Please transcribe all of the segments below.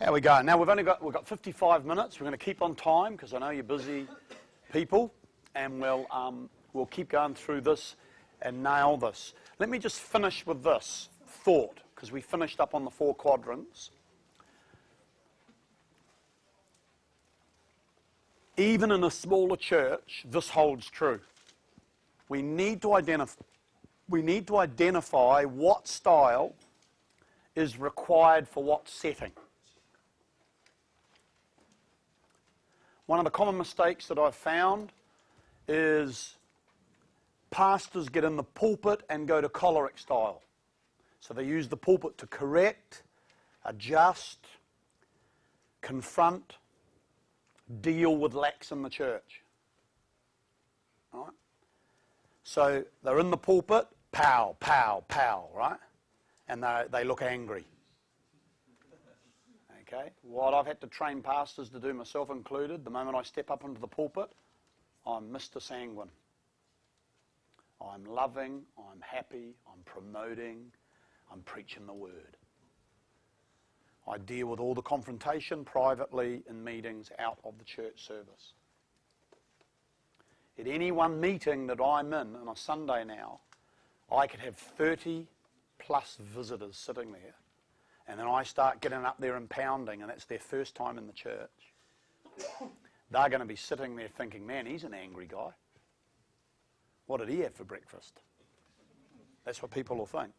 How we going? Now we've got 55 minutes. We're going to keep on time because I know you're busy people, and we'll keep going through this and nail this. Let me just finish with this thought, because we finished up on the 4 quadrants. Even in a smaller church, this holds true. We need to identify what style is required for what setting. One of the common mistakes that I've found is pastors get in the pulpit and go to choleric style. So they use the pulpit to correct, adjust, confront, deal with lacks in the church. All right? So they're in the pulpit, pow, pow, pow, right? And they look angry. Okay? What I've had to train pastors to do, myself included, the moment I step up into the pulpit, I'm Mr. Sanguine. I'm loving, I'm happy, I'm promoting, I'm preaching the word. I deal with all the confrontation privately in meetings out of the church service. At any one meeting that I'm in on a Sunday now, I could have 30 plus visitors sitting there, and then I start getting up there and pounding, and that's their first time in the church. They're going to be sitting there thinking, man, he's an angry guy. What did he have for breakfast? That's what people will think.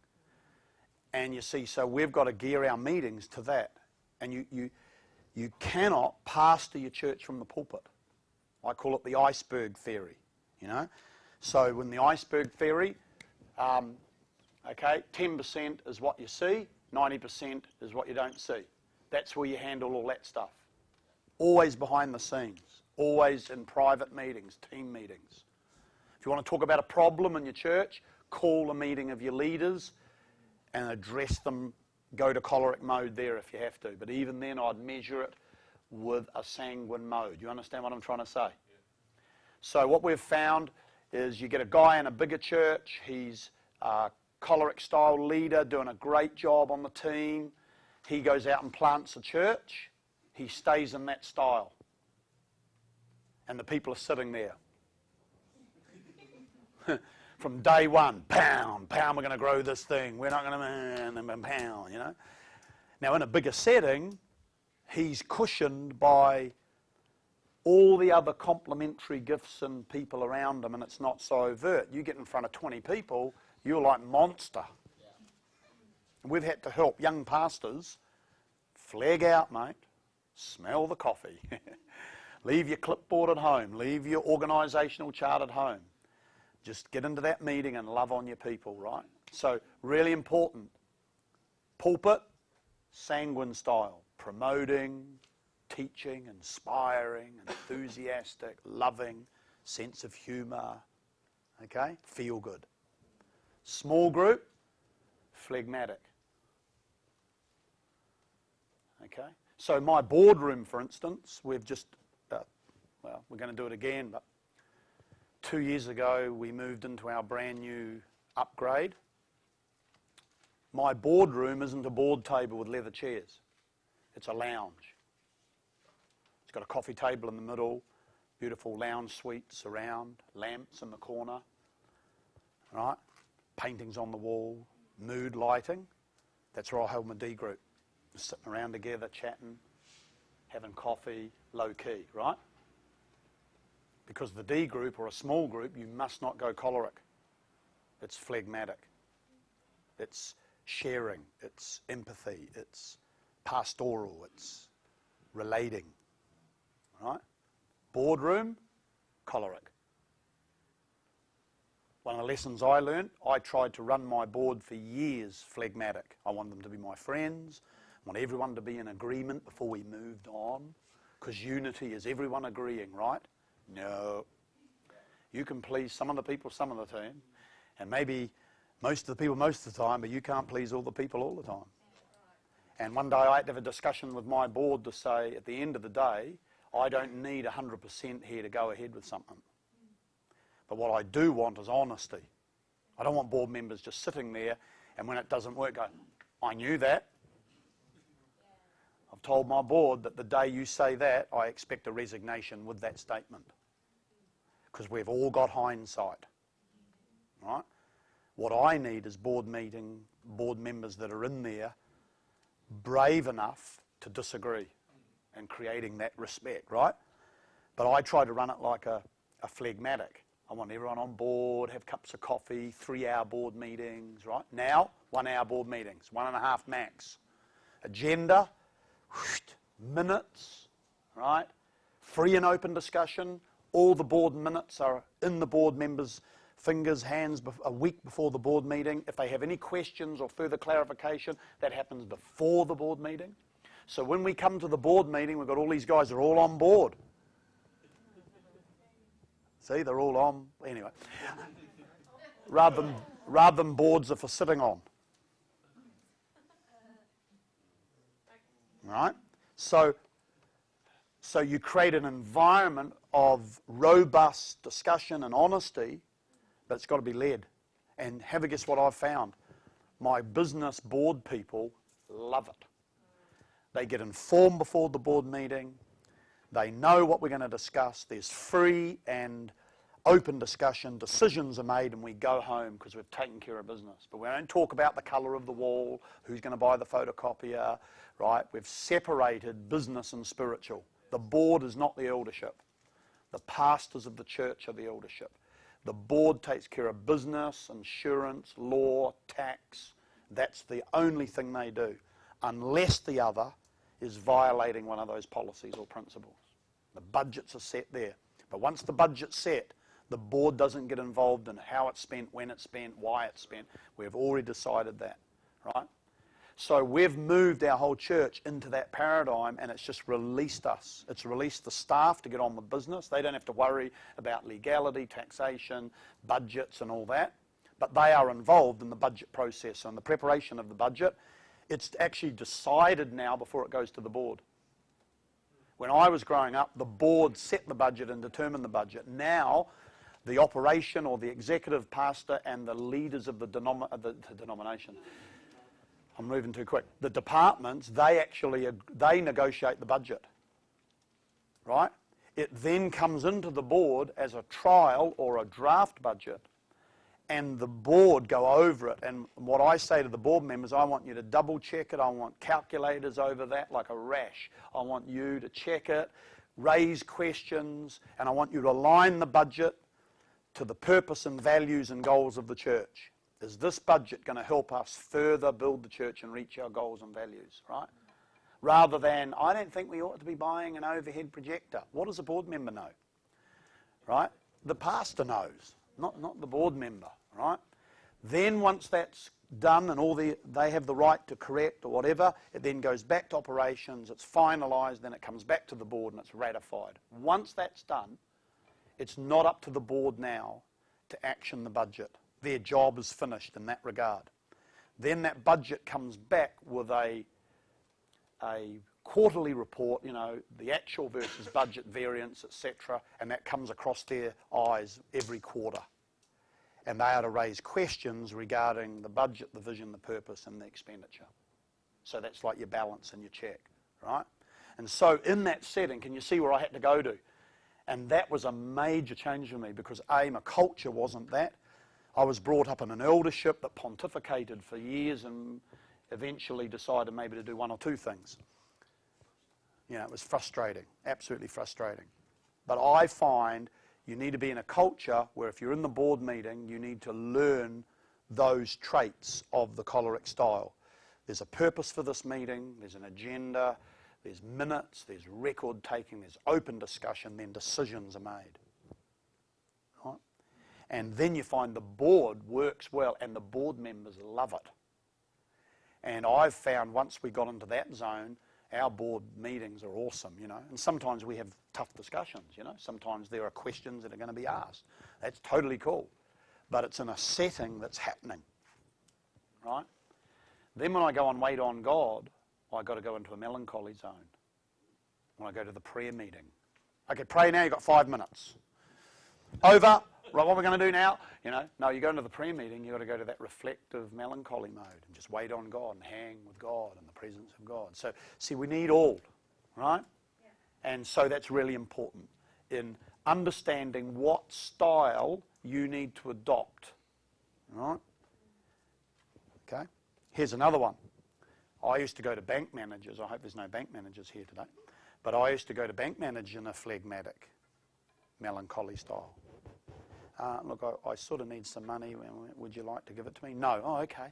And you see, so we've got to gear our meetings to that. And you cannot pastor your church from the pulpit. I call it the iceberg theory, you know. So when the iceberg theory, 10% is what you see, 90% is what you don't see. That's where you handle all that stuff. Always behind the scenes, always in private meetings, team meetings. If you want to talk about a problem in your church, call a meeting of your leaders and address them. Go to choleric mode there if you have to. But even then, I'd measure it with a sanguine mode. You understand what I'm trying to say? Yeah. So what we've found is you get a guy in a bigger church. He's a choleric style leader doing a great job on the team. He goes out and plants a church. He stays in that style. And the people are sitting there. From day one, pound, we're going to grow this thing. We're not going to pound, you know. Now, in a bigger setting, he's cushioned by all the other complementary gifts and people around him, and it's not so overt. You get in front of 20 people, you're like monster. Yeah. We've had to help young pastors flag out, mate. Smell the coffee. Leave your clipboard at home. Leave your organisational chart at home. Just get into that meeting and love on your people, right? So, really important. Pulpit, sanguine style. Promoting, teaching, inspiring, enthusiastic, loving, sense of humour. Okay? Feel good. Small group, phlegmatic. Okay? So my boardroom, for instance, we've just, we're going to do it again, but 2 years ago, we moved into our brand new upgrade. My boardroom isn't a board table with leather chairs. It's a lounge. It's got a coffee table in the middle, beautiful lounge suites around, lamps in the corner, right? Paintings on the wall, mood lighting. That's where I hold my D group. Just sitting around together, chatting, having coffee, low key, right? Because the D group or a small group, you must not go choleric. It's phlegmatic. It's sharing. It's empathy. It's pastoral. It's relating. Right? Boardroom, choleric. One of the lessons I learned, I tried to run my board for years phlegmatic. I wanted them to be my friends. I want everyone to be in agreement before we moved on. Because unity is everyone agreeing, right? No. You can please some of the people some of the time, and maybe most of the people most of the time, but you can't please all the people all the time. And one day I had to have a discussion with my board to say, at the end of the day, I don't need 100% here to go ahead with something. But what I do want is honesty. I don't want board members just sitting there, and when it doesn't work, go, I knew that. I've told my board that the day you say that, I expect a resignation with that statement. Because we've all got hindsight, right? What I need is board members that are in there brave enough to disagree and creating that respect, right? But I try to run it like a phlegmatic. I want everyone on board, have cups of coffee, 3-hour board meetings, right? Now, 1-hour board meetings, 1.5 max. Agenda, minutes, right? Free and open discussion. All the board minutes are in the board members' fingers, hands a week before the board meeting. If they have any questions or further clarification, that happens before the board meeting. So when we come to the board meeting, we've got all these guys are all on board. See, they're all on. Anyway, rather than boards are for sitting on. Right? So you create an environment of robust discussion and honesty, but it's got to be led. And have a guess what I've found? My business board people love it. They get informed before the board meeting. They know what we're going to discuss. There's free and open discussion. Decisions are made and we go home because we've taken care of business. But we don't talk about the colour of the wall, who's going to buy the photocopier, right? We've separated business and spiritual. The board is not the eldership. The pastors of the church are the eldership. The board takes care of business, insurance, law, tax. That's the only thing they do, unless the other is violating one of those policies or principles. The budgets are set there. But once the budget's set, the board doesn't get involved in how it's spent, when it's spent, why it's spent. We've already decided that, right? So we've moved our whole church into that paradigm, and it's just released us. It's released the staff to get on with business. They don't have to worry about legality, taxation, budgets and all that. But they are involved in the budget process and the preparation of the budget. It's actually decided now before it goes to the board. When I was growing up, the board set the budget and determined the budget. Now, the operation or the executive pastor and the leaders of the denomination, I'm moving too quick. The departments, they negotiate the budget, right? It then comes into the board as a trial or a draft budget, and the board go over it. And what I say to the board members, I want you to double check it. I want calculators over that like a rash. I want you to check it, raise questions, and I want you to align the budget to the purpose and values and goals of the church. Is this budget going to help us further build the church and reach our goals and values, right? Rather than, I don't think we ought to be buying an overhead projector. What does a board member know, right? The pastor knows, not the board member, right? Then once that's done and they have the right to correct or whatever, it then goes back to operations, it's finalised, then it comes back to the board and it's ratified. Once that's done, it's not up to the board now to action the budget. Their job is finished in that regard. Then that budget comes back with a quarterly report, the actual versus budget variance, etc., and that comes across their eyes every quarter. And they are to raise questions regarding the budget, the vision, the purpose, and the expenditure. So that's like your balance and your check, right? And so in that setting, can you see where I had to go to? And that was a major change for me because my culture wasn't that. I was brought up in an eldership that pontificated for years and eventually decided maybe to do one or two things. It was frustrating, absolutely frustrating. But I find you need to be in a culture where if you're in the board meeting, you need to learn those traits of the choleric style. There's a purpose for this meeting, there's an agenda, there's minutes, there's record taking, there's open discussion, then decisions are made. Right? And then you find the board works well and the board members love it. And I've found once we got into that zone, our board meetings are awesome, and sometimes we have tough discussions, Sometimes there are questions that are going to be asked. That's totally cool. But it's in a setting that's happening, right? Then when I go and wait on God, I've got to go into a melancholy zone. When I go to the prayer meeting. Okay, pray now, you've got 5 minutes. Over, right, what are we going to do now? No, you go into the prayer meeting, you've got to go to that reflective melancholy mode and just wait on God and hang with God in the presence of God. So, see, we need all, right? Yeah. And so that's really important in understanding what style you need to adopt, right? Okay, here's another one. I used to go to bank managers. I hope there's no bank managers here today. But I used to go to bank manager in a phlegmatic, melancholy style. Look, I sort of need some money. Would you like to give it to me? No. Oh, okay.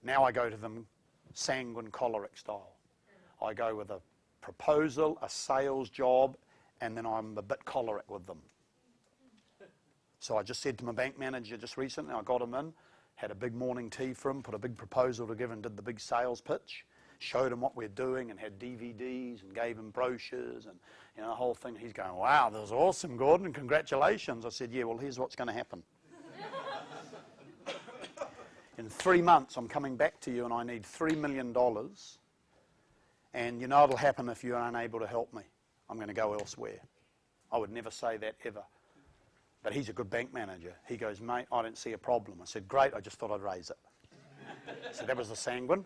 Now I go to them sanguine, choleric style. I go with a proposal, a sales job, and then I'm a bit choleric with them. So I just said to my bank manager just recently, I got him in, had a big morning tea for him, put a big proposal together and did the big sales pitch, showed him what we're doing and had DVDs and gave him brochures and the whole thing. He's going, wow, that was awesome, Gordon, congratulations. I said, yeah, well, here's what's going to happen. In 3 months, I'm coming back to you and I need $3 million. And it'll happen if you're unable to help me. I'm going to go elsewhere. I would never say that ever. But he's a good bank manager. He goes, mate, I don't see a problem. I said, great, I just thought I'd raise it. So that was the sanguine.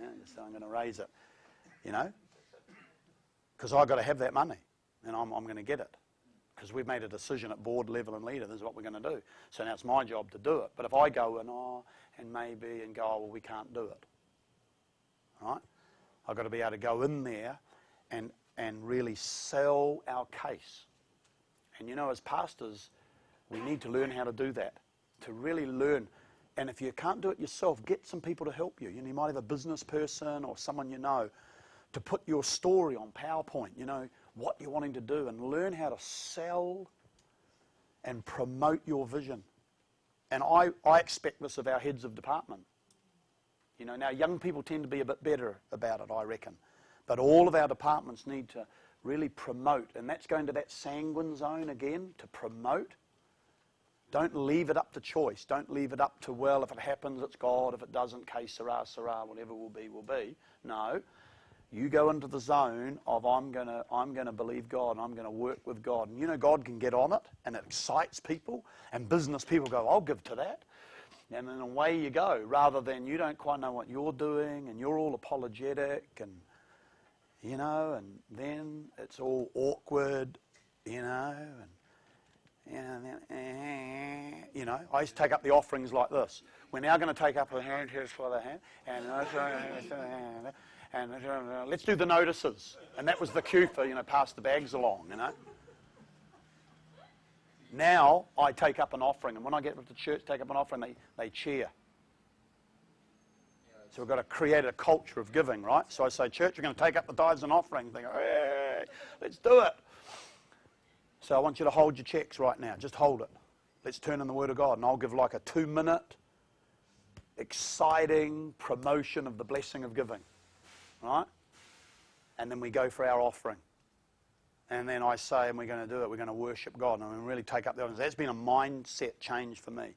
Yeah, so I'm going to raise it, because I've got to have that money and I'm going to get it. Because we've made a decision at board level and leader, this is what we're going to do. So now it's my job to do it. But if I go and maybe and go, oh, well, we can't do it. Right? I've got to be able to go in there and really sell our case. And as pastors, we need to learn how to do that, to really learn. And if you can't do it yourself, get some people to help you. You might have a business person or someone to put your story on PowerPoint, what you're wanting to do, and learn how to sell and promote your vision. And I expect this of our heads of department. Now young people tend to be a bit better about it, I reckon. But all of our departments need to really promote, and that's going to that sanguine zone again, to promote. Don't leave it up to choice. Don't leave it up to, well, if it happens, it's God. If it doesn't, que sera, sera, whatever will be, will be. No. You go into the zone of I'm gonna believe God and I'm gonna work with God. And God can get on it and it excites people and business people go, I'll give to that. And then away you go, rather than you don't quite know what you're doing and you're all apologetic and then it's all awkward, and I used to take up the offerings like this. We're now going to take up a hand, here's for the hand, and let's do the notices. And that was the cue for, pass the bags along, Now I take up an offering, and when I get to church, take up an offering, they cheer. So we've got to create a culture of giving, right? So I say, church, we're going to take up the tithes and offerings. They go, hey, let's do it. So I want you to hold your checks right now. Just hold it. Let's turn in the Word of God. And I'll give like a 2-minute, exciting promotion of the blessing of giving, right? And then we go for our offering. And then I say, and we're going to do it, we're going to worship God. And we really take up the offerings. That's been a mindset change for me.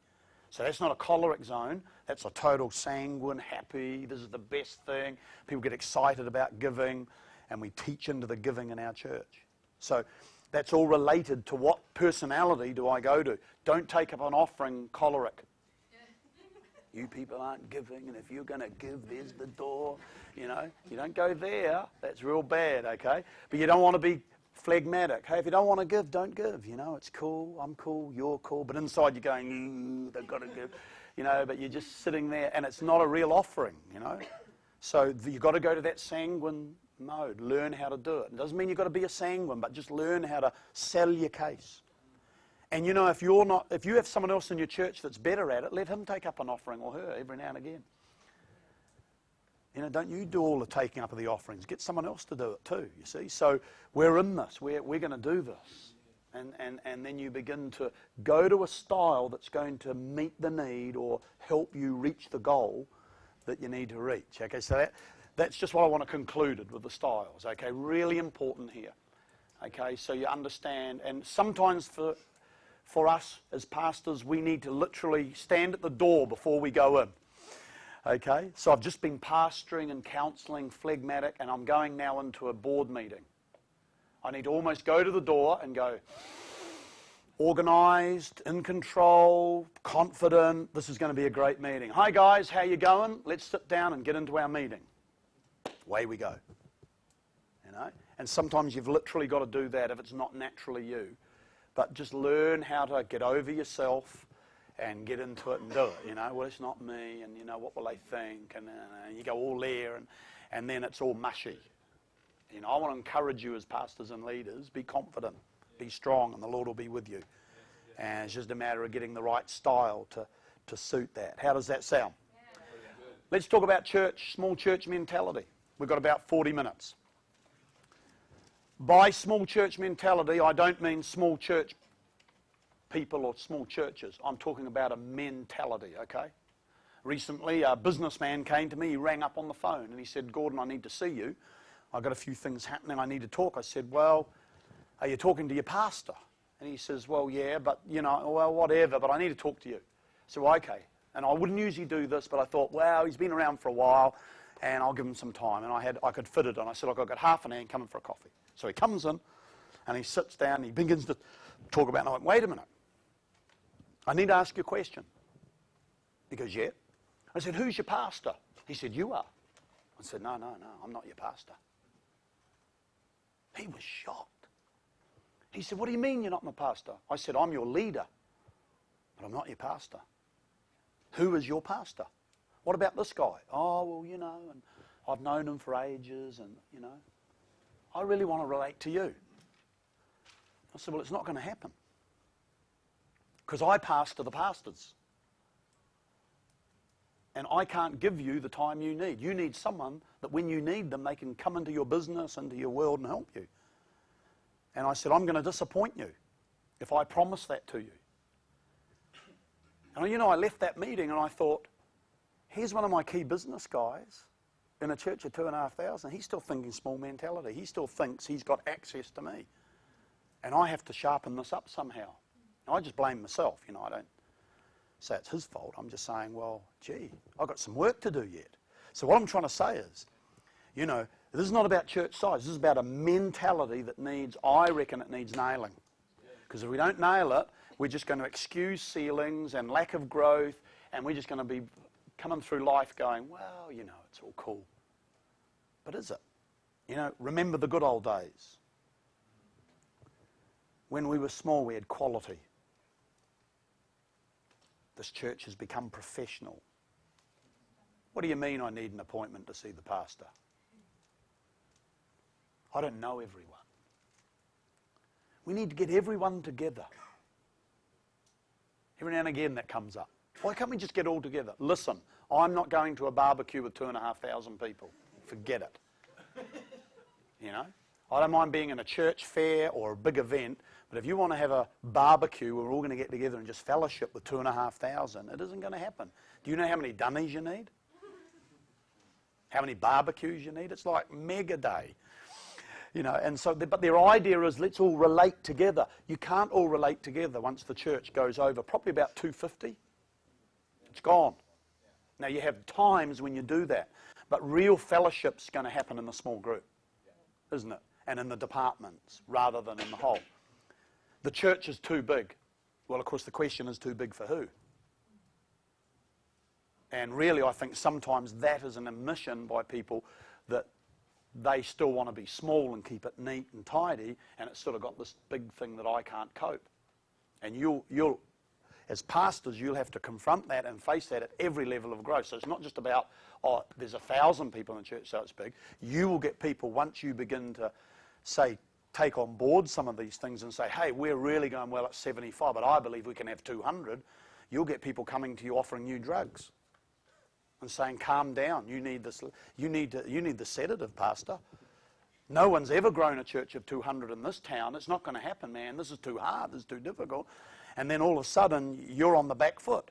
So that's not a choleric zone. That's a total sanguine, happy, this is the best thing. People get excited about giving, and we teach into the giving in our church. So that's all related to what personality do I go to. Don't take up an offering choleric. You people aren't giving, and if you're going to give, there's the door. You don't go there. That's real bad, okay? But you don't want to be phlegmatic. Hey, if you don't want to give, don't give. It's cool, I'm cool, you're cool. But inside you're going, they've got to give. But you're just sitting there, and it's not a real offering, So you've got to go to that sanguine mode. Learn how to do it. It doesn't mean you've got to be a sanguine, but just learn how to sell your case. And if you have someone else in your church that's better at it, let him take up an offering or her every now and again. Don't you do all the taking up of the offerings. Get someone else to do it too, you see. So we're in this. We're going to do this. And then you begin to go to a style that's going to meet the need or help you reach the goal that you need to reach. Okay, so that's just what I want to conclude with the styles. Okay, really important here. Okay, so you understand. And sometimes for us as pastors, we need to literally stand at the door before we go in. Okay, so I've just been pastoring and counselling phlegmatic, and I'm going now into a board meeting. I need to almost go to the door and go, organised, in control, confident. This is going to be a great meeting. Hi guys, how you going? Let's sit down and get into our meeting. Away we go. You know? And sometimes you've literally got to do that if it's not naturally you. But just learn how to get over yourself and get into it and do it. You know, well, it's not me, and you know, what will they think? And you go all there, and then it's all mushy. You know, I want to encourage you as pastors and leaders, be confident, be strong, and the Lord will be with you. And it's just a matter of getting the right style to suit that. How does that sound? Let's talk about church, small church mentality. We've got about 40 minutes. By small church mentality, I don't mean small church people or small churches. I'm talking about a mentality, okay? Recently, a businessman came to me. He rang up on the phone and he said, Gordon, I need to see you. I've got a few things happening. I need to talk. I said, well, are you talking to your pastor? And he says, well, yeah, but, you know, well, whatever, but I need to talk to you. I said, well, okay. And I wouldn't usually do this, but I thought, wow, he's been around for a while, and I'll give him some time. And I could fit it in. I said, look, I've got half an hour, come in for a coffee. So he comes in, and he sits down, and he begins to talk about it. And I went, wait a minute. I need to ask you a question. He goes, yeah. I said, who's your pastor? He said, you are. I said, no, I'm not your pastor. He was shocked. He said, what do you mean you're not my pastor? I said, I'm your leader, but I'm not your pastor. Who is your pastor? What about this guy? Oh, well, you know, and I've known him for ages, and, you know, I really want to relate to you. I said, well, it's not going to happen, because I pastor the pastors. And I can't give you the time you need. You need someone that when you need them, they can come into your business, into your world and help you. And I said, I'm going to disappoint you if I promise that to you. And you know, I left that meeting and I thought, here's one of my key business guys in a church of 2,500. He's still thinking small mentality. He still thinks he's got access to me. And I have to sharpen this up somehow. I just blame myself. You know, I don't say it's his fault. I'm just saying, well, gee, I've got some work to do yet. So what I'm trying to say is, you know, this is not about church size. This is about a mentality that needs, I reckon it needs nailing. Because if we don't nail it, we're just going to excuse ceilings and lack of growth, and we're just going to be coming through life going, well, you know, it's all cool. But is it? You know, remember the good old days. When we were small, we had quality. This church has become professional. What do you mean I need an appointment to see the pastor? I don't know everyone. We need to get everyone together. Every now and again that comes up. Why can't we just get all together? Listen, I'm not going to a barbecue with 2,500 people. Forget it. You know? I don't mind being in a church fair or a big event, but if you want to have a barbecue where we're all going to get together and just fellowship with 2,500, it isn't going to happen. Do you know how many dummies you need? How many barbecues you need? It's like mega day. You know, and so, but their idea is let's all relate together. You can't all relate together once the church goes over, probably about 250. It's gone. Now you have times when you do that, but real fellowship's going to happen in the small group, isn't it? And in the departments rather than in the whole. The church is too big. Well, of course, the question is too big for who? And really, I think sometimes that is an admission by people that they still want to be small and keep it neat and tidy, and it's sort of got this big thing that I can't cope. And you'll, as pastors, you'll have to confront that and face that at every level of growth. So it's not just about, oh, there's 1,000 people in the church, so it's big. You will get people, once you begin to, say, take on board some of these things and say, hey, we're really going well at 75, but I believe we can have 200. You'll get people coming to you offering you drugs and saying, calm down, you need this, you need the sedative, pastor. No one's ever grown a church of 200 in this town. It's not going to happen, man. This is too hard, this is too difficult. And then all of a sudden, you're on the back foot.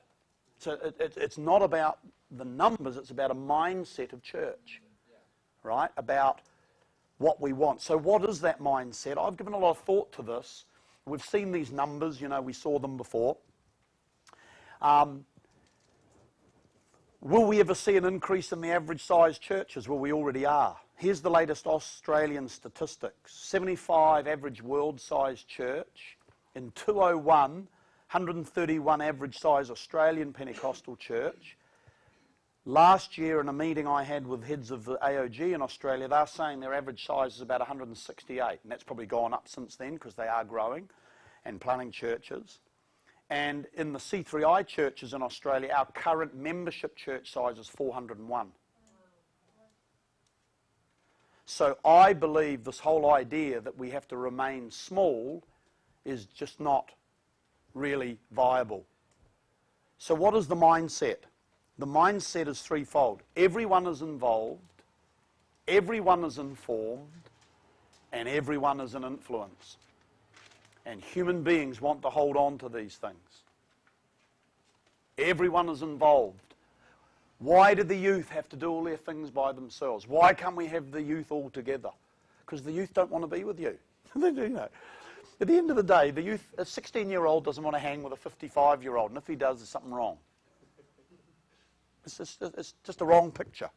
So it's not about the numbers, it's about a mindset of church, right? About what we want. So what is that mindset? I've given a lot of thought to this. We've seen these numbers, you know, we saw them before. Will we ever see an increase in the average size churches? Well, we already are. Here's the latest Australian statistics. 75 average world-sized church. In 2001, 131 average size Australian Pentecostal church. Last year in a meeting I had with heads of the AOG in Australia, they're saying their average size is about 168. And that's probably gone up since then because they are growing and planting churches. And in the C3I churches in Australia, our current membership church size is 401. So I believe this whole idea that we have to remain small is just not really viable. So what is the mindset? The mindset is threefold. Everyone is involved, everyone is informed, and everyone is an influence. And human beings want to hold on to these things. Everyone is involved. Why do the youth have to do all their things by themselves? Why can't we have the youth all together? Because the youth don't want to be with you. They do, you know. At the end of the day, the youth, a 16-year-old doesn't want to hang with a 55-year-old, and if he does, there's something wrong. It's just a wrong picture.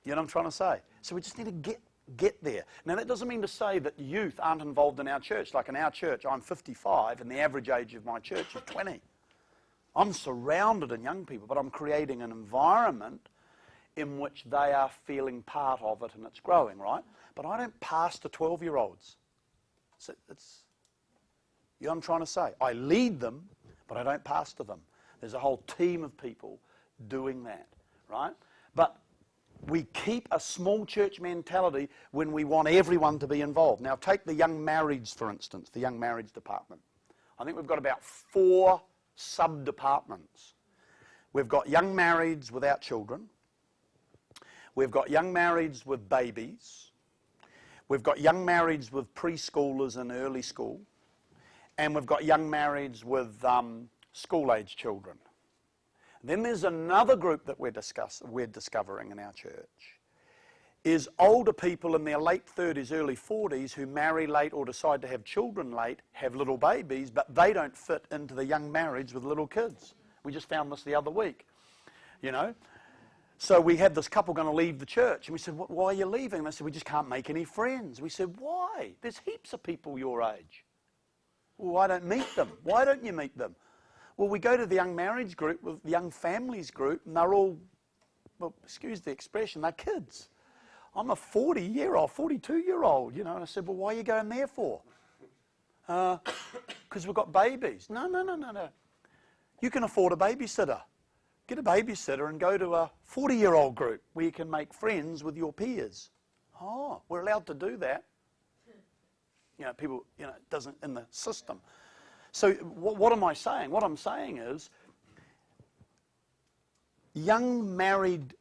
You know what I'm trying to say? So we just need to get there. Now, that doesn't mean to say that youth aren't involved in our church. Like in our church, I'm 55, and the average age of my church is 20. I'm surrounded in young people, but I'm creating an environment in which they are feeling part of it and it's growing, right? But I don't pastor 12-year-olds. You know what I'm trying to say? I lead them, but I don't pastor them. There's a whole team of people doing that, right? But we keep a small church mentality when we want everyone to be involved. Now, take the young marrieds, for instance, the young marriage department. I think we've got about 4 sub-departments. We've got young marrieds without children. We've got young marrieds with babies. We've got young marrieds with preschoolers and early school. And we've got young marrieds with school-age children. Then there's another group that we're discovering in our church, is older people in their late 30s, early 40s who marry late or decide to have children late, have little babies, but they don't fit into the young marriage with little kids. We just found this the other week, you know. So we had this couple going to leave the church, and we said, why are you leaving? And they said, we just can't make any friends. We said, why? There's heaps of people your age. Well, I don't meet them. Why don't you meet them? Well, we go to the young marriage group, with the young families group, and they're all, well, excuse the expression, they're kids. I'm a 40-year-old, 42-year-old, you know, and I said, well, why are you going there for? Because we've got babies. No. You can afford a babysitter. Get a babysitter and go to a 40-year-old group where you can make friends with your peers. Oh, we're allowed to do that. You know, people, you know, it doesn't in the system. So what am I saying? What I'm saying is young married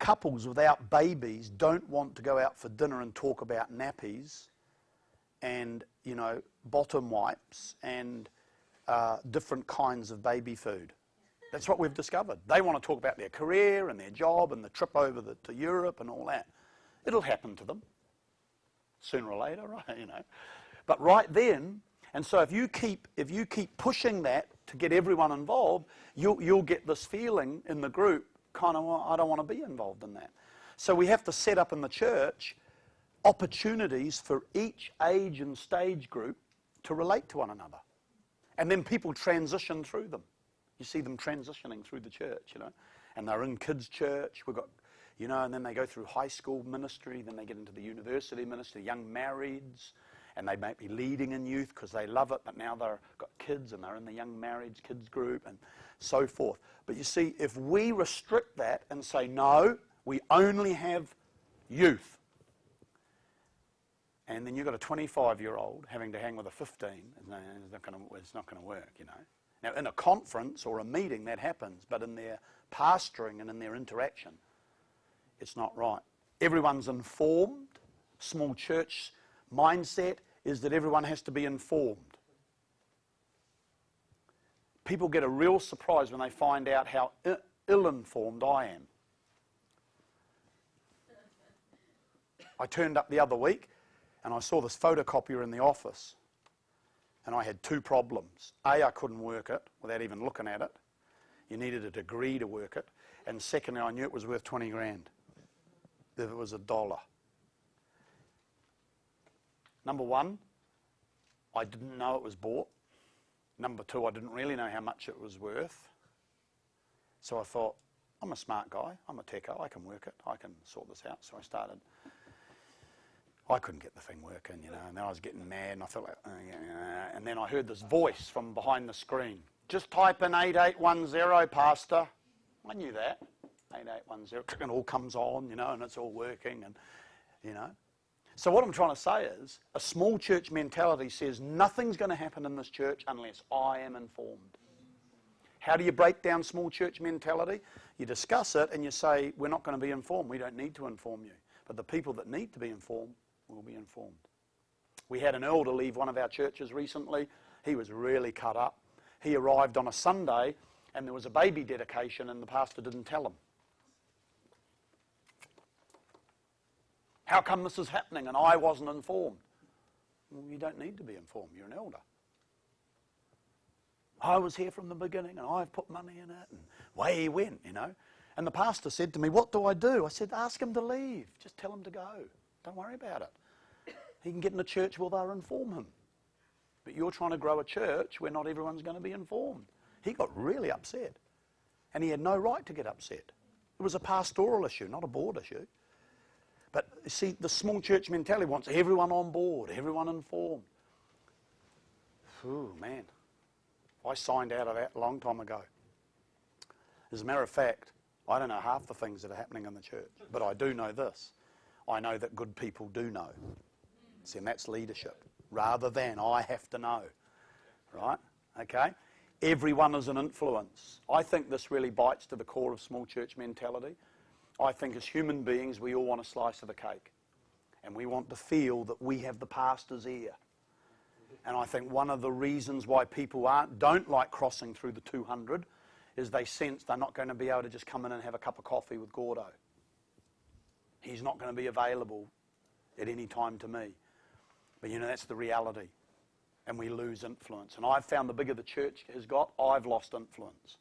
couples without babies don't want to go out for dinner and talk about nappies and, you know, bottom wipes and different kinds of baby food. That's what we've discovered. They want to talk about their career and their job and the trip over to Europe and all that. It'll happen to them sooner or later, right? You know. But right then, and so if you keep pushing that to get everyone involved, you'll get this feeling in the group, kind of, well, I don't want to be involved in that. So we have to set up in the church opportunities for each age and stage group to relate to one another. And then people transition through them. You see them transitioning through the church, you know. And they're in kids' church. We've got, you know, and then they go through high school ministry, then they get into the university ministry, young marrieds, and they might be leading in youth because they love it, but now they've got kids and they're in the young marriage kids group and so forth. But you see, if we restrict that and say, no, we only have youth, and then you've got a 25-year-old having to hang with a 15, it's not going to work, you know. Now, in a conference or a meeting, that happens, but in their pastoring and in their interaction, it's not right. Everyone's informed. Small church mindset is that everyone has to be informed. People get a real surprise when they find out how ill-informed I am. I turned up the other week and I saw this photocopier in the office. And I had 2 problems. A, I couldn't work it without even looking at it. You needed a degree to work it. And secondly, I knew it was worth 20 grand. if it was $1. Number one, I didn't know it was bought. Number two, I didn't really know how much it was worth. So I thought, I'm a smart guy, I'm a techo, I can work it, I can sort this out. So I started. I couldn't get the thing working, you know, and then I was getting mad and I felt like, and then I heard this voice from behind the screen. Just type in 8810, Pastor. I knew that, 8810, and it all comes on, you know, and it's all working, and, you know. So what I'm trying to say is, a small church mentality says nothing's going to happen in this church unless I am informed. How do you break down small church mentality? You discuss it and you say, we're not going to be informed. We don't need to inform you. But the people that need to be informed will be informed. We had an elder leave one of our churches recently. He was really cut up. He arrived on a Sunday and there was a baby dedication and the pastor didn't tell him. How come this is happening and I wasn't informed? Well, you don't need to be informed. You're an elder. I was here from the beginning and I've put money in it and away he went, you know. And the pastor said to me, what do I do? I said, ask him to leave. Just tell him to go. Don't worry about it. He can get in a church where they'll inform him. But you're trying to grow a church where not everyone's going to be informed. He got really upset. And he had no right to get upset. It was a pastoral issue, not a board issue. But you see, the small church mentality wants everyone on board, everyone informed. Ooh, man. I signed out of that a long time ago. As a matter of fact, I don't know half the things that are happening in the church, but I do know this. I know that good people do know. See, and that's leadership, rather than I have to know, right? Okay? Everyone is an influence. I think this really bites to the core of small church mentality. I think as human beings, we all want a slice of the cake. And we want to feel that we have the pastor's ear. And I think one of the reasons why people don't like crossing through the 200 is they sense they're not going to be able to just come in and have a cup of coffee with Gordo. He's not going to be available at any time to me. But you know, that's the reality. And we lose influence. And I've found the bigger the church has got, I've lost influence.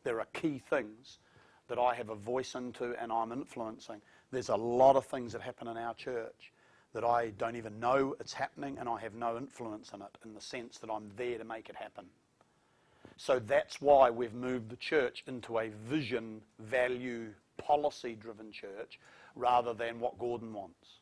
There are key things that I have a voice into and I'm influencing. There's a lot of things that happen in our church that I don't even know it's happening and I have no influence in it, in the sense that I'm there to make it happen. So that's why we've moved the church into a vision, value, policy-driven church rather than what Gordon wants.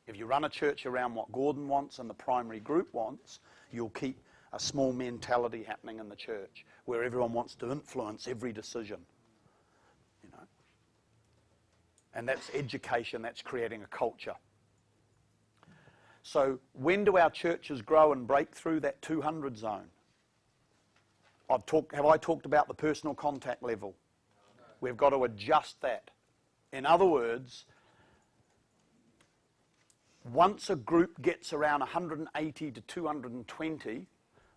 If you run a church around what Gordon wants and the primary group wants, you'll keep a small mentality happening in the church where everyone wants to influence every decision. You know? And that's education, that's creating a culture. So when do our churches grow and break through that 200 zone? Have I talked about the personal contact level? We've got to adjust that. In other words, once a group gets around 180 to 220,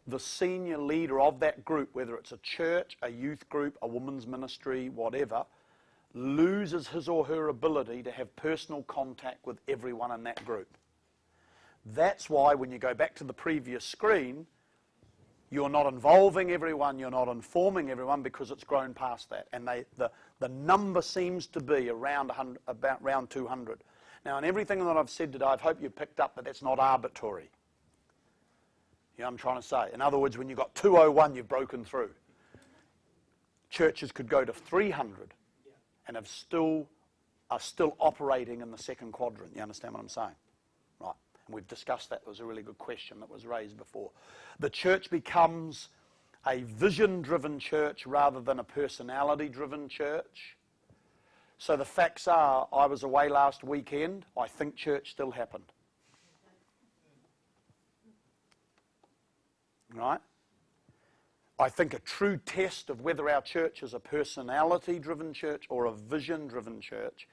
the senior leader of that group, whether it's a church, a youth group, a women's ministry, whatever, loses his or her ability to have personal contact with everyone in that group. That's why when you go back to the previous screen, you're not involving everyone, you're not informing everyone because it's grown past that. And the number seems to be around 200. Now, in everything that I've said today, I hope you've picked up that that's not arbitrary. You know what I'm trying to say? In other words, when you've got 201, you've broken through. Churches could go to 300 and are still operating in the second quadrant. You understand what I'm saying? Right. And we've discussed that. There was a really good question that was raised before. The church becomes a vision-driven church rather than a personality-driven church. So the facts are, I was away last weekend. I think church still happened. Right? I think a true test of whether our church is a personality-driven church or a vision-driven church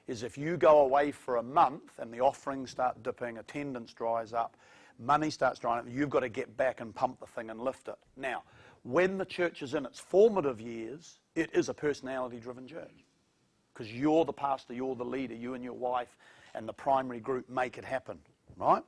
is if you go away for a month and the offerings start dipping, attendance dries up, money starts drying up, you've got to get back and pump the thing and lift it. Now, when the church is in its formative years, it is a personality-driven church. Because you're the pastor, you're the leader, you and your wife and the primary group make it happen, right?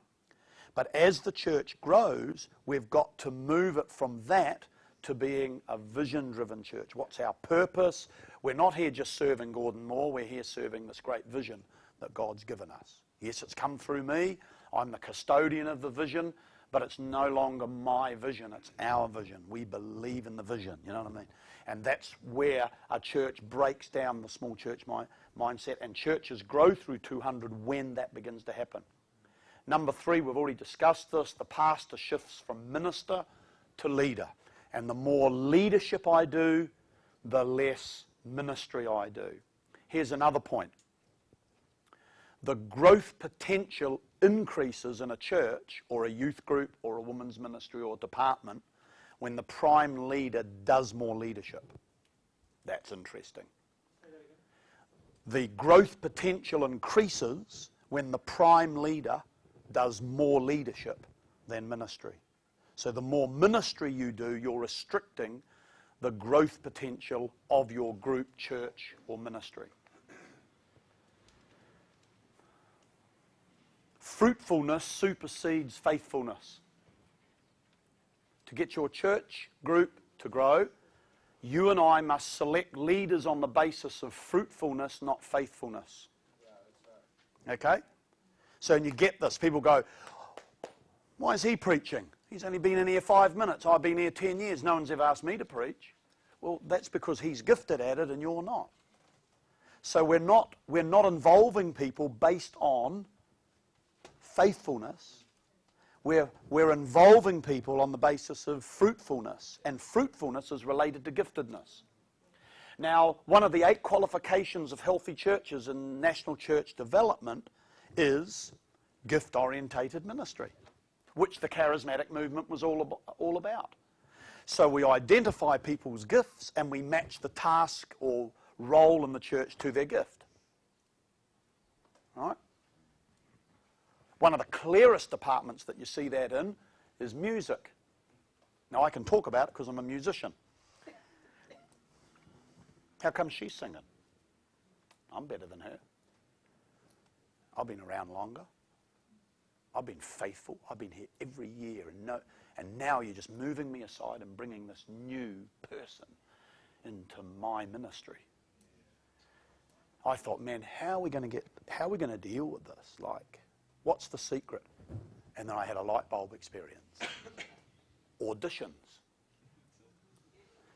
But as the church grows, we've got to move it from that to being a vision-driven church. What's our purpose? We're not here just serving Gordon Moore, we're here serving this great vision that God's given us. Yes, it's come through me. I'm the custodian of the vision, but it's no longer my vision, it's our vision. We believe in the vision, you know what I mean? And that's where a church breaks down the small church mindset, and churches grow through 200 when that begins to happen. Number 3, we've already discussed this, the pastor shifts from minister to leader. And the more leadership I do, the less ministry I do. Here's another point. The growth potential increases in a church or a youth group or a women's ministry or department when the prime leader does more leadership. That's interesting. The growth potential increases when the prime leader does more leadership than ministry. So the more ministry you do, you're restricting the growth potential of your group, church, or ministry. Fruitfulness supersedes faithfulness. To get your church group to grow, you and I must select leaders on the basis of fruitfulness, not faithfulness. Okay? So you get this. People go, why is he preaching? He's only been in here 5 minutes. I've been here 10 years. No one's ever asked me to preach. Well, that's because he's gifted at it and you're not. So we're not involving people based on faithfulness. We're involving people on the basis of fruitfulness, and fruitfulness is related to giftedness. Now, one of the 8 qualifications of healthy churches in national church development is gift-orientated ministry, which the charismatic movement was all about. So we identify people's gifts and we match the task or role in the church to their gift. Right? One of the clearest departments that you see that in is music. Now I can talk about it because I'm a musician. How come she's singing? I'm better than her. I've been around longer. I've been faithful. I've been here every year. And now you're just moving me aside and bringing this new person into my ministry. I thought, man, how are we going to deal with this? Like, what's the secret? And then I had a light bulb experience. Auditions.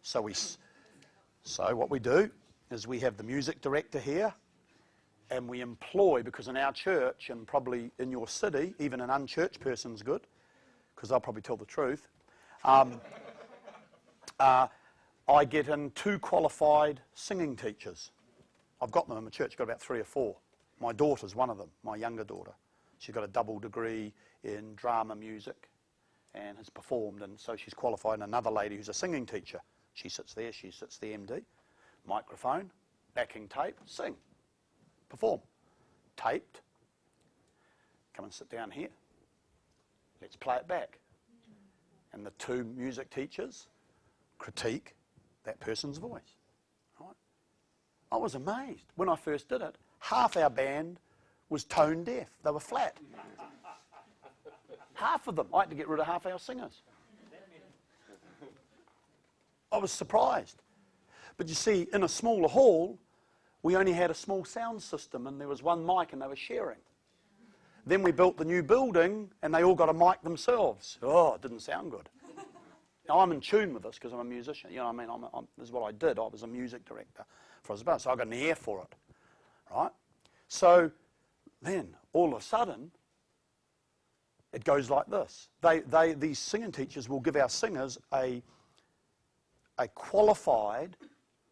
So what we do is we have the music director here, and we employ, because in our church and probably in your city, even an unchurched person's good, because they'll probably tell the truth. I get in 2 qualified singing teachers. I've got them in my church, got about 3 or 4. My daughter's one of them, my younger daughter. She's got a double degree in drama music and has performed, and so she's qualified. And another lady who's a singing teacher. She sits there, she sits the MD. Microphone, backing tape, sing, perform. Taped. Come and sit down here. Let's play it back. And the 2 music teachers critique that person's voice. Right? I was amazed. When I first did it, half our band was tone deaf. They were flat. Half of them. I had to get rid of half our singers. I was surprised. But you see, in a smaller hall, we only had a small sound system and there was 1 mic and they were sharing. Then we built the new building and they all got a mic themselves. Oh, it didn't sound good. Now, I'm in tune with this because I'm a musician. You know what I mean? This is what I did. I was a music director for Australia, so I got an ear for it. Right? So then, all of a sudden, it goes like this. These singing teachers will give our singers a qualified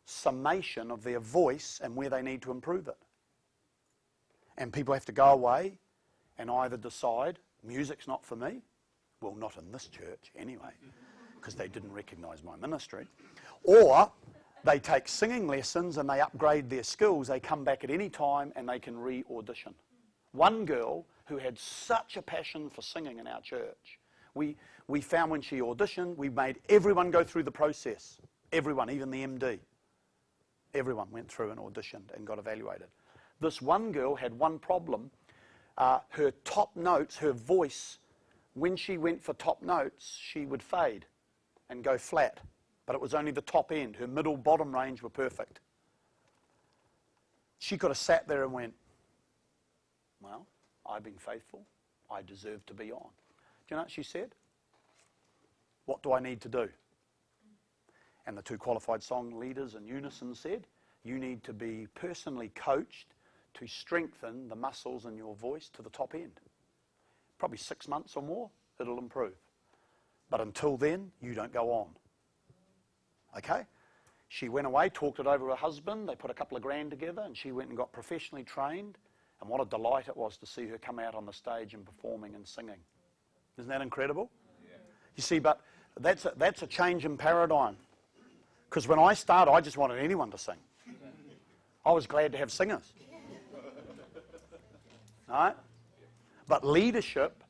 summation of their voice and where they need to improve it. And people have to go away and either decide, music's not for me. Well, not in this church anyway, because they didn't recognise my ministry. Or they take singing lessons and they upgrade their skills. They come back at any time and they can re-audition. One girl who had such a passion for singing in our church, we found when she auditioned, we made everyone go through the process. Everyone, even the MD. Everyone went through and auditioned and got evaluated. This one girl had one problem. Her top notes, her voice, when she went for top notes, she would fade and go flat. But it was only the top end. Her middle, bottom range were perfect. She could have sat there and went, Well, I've been faithful. I deserve to be on. Do you know what she said? What do I need to do? And the two qualified song leaders in unison said, you need to be personally coached to strengthen the muscles in your voice to the top end. Probably 6 months or more, it'll improve. But until then, you don't go on. Okay? She went away, talked it over with her husband. They put a couple of grand together, and she went and got professionally trained. And what a delight it was to see her come out on the stage and performing and singing. Isn't that incredible? Yeah. You see, but that's a change in paradigm. Because when I started, I just wanted anyone to sing. I was glad to have singers. Right? But leadership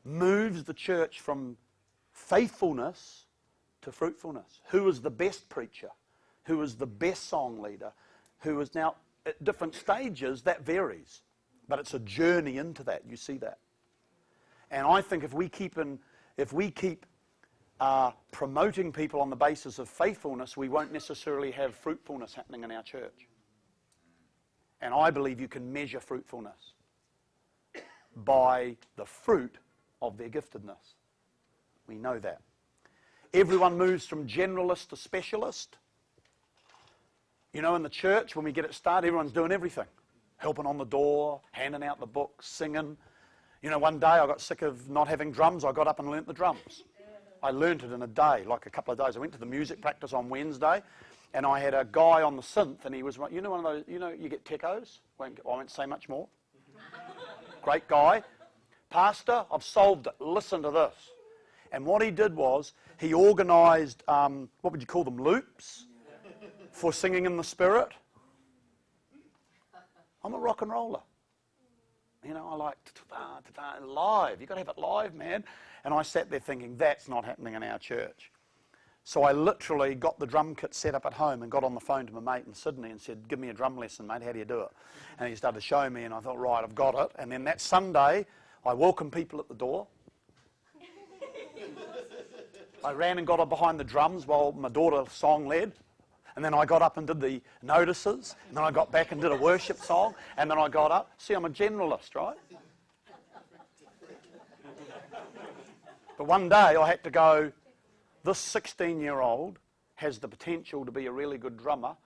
moves the church from faithfulness to fruitfulness. Who is the best preacher? Who is the best song leader? Who is now at different stages, that varies. But it's a journey into that. You see that. And I think if we keep promoting people on the basis of faithfulness, we won't necessarily have fruitfulness happening in our church. And I believe you can measure fruitfulness by the fruit of their giftedness. We know that. Everyone moves from generalist to specialist. You know, in the church, when we get it started, everyone's doing everything. Helping on the door, handing out the books, singing. You know, one day I got sick of not having drums. I got up and learnt the drums. I learnt it in a day, like a couple of days. I went to the music practice on Wednesday, and I had a guy on the synth, and he was, you know, one of those, you know, you get techos. I won't say much more. Great guy. Pastor, I've solved it. Listen to this. And what he did was, he organised, what would you call them, loops for singing in the Spirit. I'm a rock and roller. You know, I like live. You've got to have it live, man. And I sat there thinking, that's not happening in our church. So I literally got the drum kit set up at home and got on the phone to my mate in Sydney and said, give me a drum lesson, mate, how do you do it? And he started showing me, and I thought, right, I've got it. And then that Sunday, I welcomed people at the door. I ran and got up behind the drums while my daughter song led. And then I got up and did the notices. And then I got back and did a worship song. And then I got up. See, I'm a generalist, right? But one day I had to go, this 16-year-old has the potential to be a really good drummer.